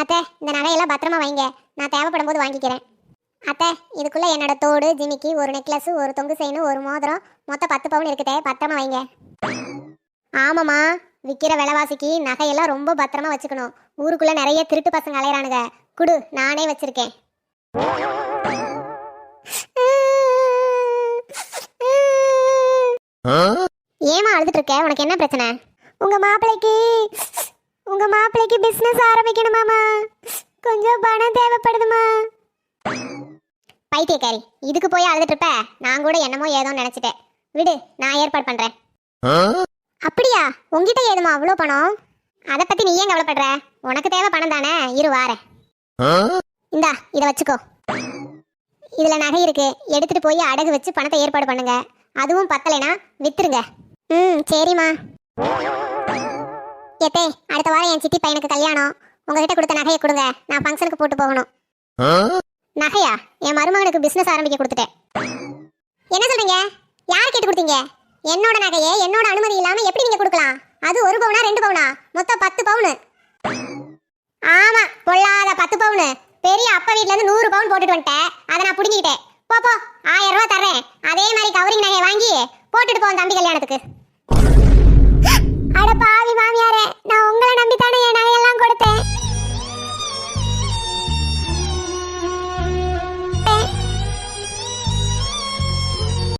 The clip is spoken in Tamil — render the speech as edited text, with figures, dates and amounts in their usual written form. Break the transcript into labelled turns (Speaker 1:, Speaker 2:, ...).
Speaker 1: அத்தை, இந்த நகையெல்லாம் பத்திரமா வைங்க, நான் தேவைப்படும் போது வாங்கிக்கிறேன். அத்தை, இதுக்குள்ள என்னோட தோடு, ஜிமிக்கி, ஒரு நெக்லஸ், ஒரு தொங்கு செயின், ஒரு மோதிரம், மொத்தம் 10 பவுன் இருக்குதே, பத்திரமா வைங்க. ஆமாம்மா, விற்கிற விலைவாசிக்கு நகையெல்லாம் ரொம்ப பத்திரமா வச்சுக்கணும். ஊருக்குள்ள நிறைய திருட்டு பசங்க அலையறானுங்க. குடு, நானே வச்சிருக்கேன். ஏமா அழுதுட்டு இருக்க? உனக்கு என்ன பிரச்சனை? உங்க மாப்பிள்ளைக்கு பிசினஸ் ஆரம்பிக்கணுமாமா, கொஞ்சம் பணம் தேவைப்படுதுமா. பைத்தியக்காரி, இதுக்கு போய் அழுதுட்டு இருப்ப? நான் கூட என்னமோ ஏதோ நினைச்சிட்டேன். விடு, நான் ஏற்பாடு பண்றேன். அப்படியா? உங்ககிட்ட ஏதுமா அவ்வளோ பணம்? அதை பத்தி நீ ஏன் கவலைப்படுற? உனக்கு தேவை பணம் தானே, இரு வாரேன். இந்தா, இதை வச்சுக்கோ. இதுல நகை இருக்கு, எடுத்துட்டு போய் அடகு வச்சு பணத்தை ஏற்பாடு பண்ணுங்க. அதுவும் பத்தலைனா வித்துருங்க. சரிம்மா. ஏத்தே, அடுத்த வாரம் என் சித்தி பையனுக்கு கல்யாணம். உங்ககிட்ட கொடுத்த நகையை கொடுங்க, நான் ஃபங்க்ஷனுக்கு போட்டு போகணும். நகையா? என் மருமகனுக்கு பிசினஸ் ஆரம்பிக்க கொடுத்துட்டேன். என்ன சொல்றீங்க? யார் கேட்டு கொடுத்தீங்க? என்னோட நகையை என்னோட அனுமதி இல்லாம எப்படி நீங்க கொடுக்கலாம்? அது 1 பவுனா 2 பவுனா? மொத்தம் 10 பவுன். ஆமா, பொல்லாத 10 பவுன். பெரிய அப்பா வீட்ல இருந்து 100 பவுன் போட்டுட்டு வந்துட்டேன். அதை நான் புடுங்கிட்டேன். போ 1000 ரூபாய் தர்றேன். அதே மாதிரி கவரிங் நகையை வாங்கி போட்டுட்டு போ தம்பி கல்யாணத்துக்கு. அட பாவி மாமியாரே,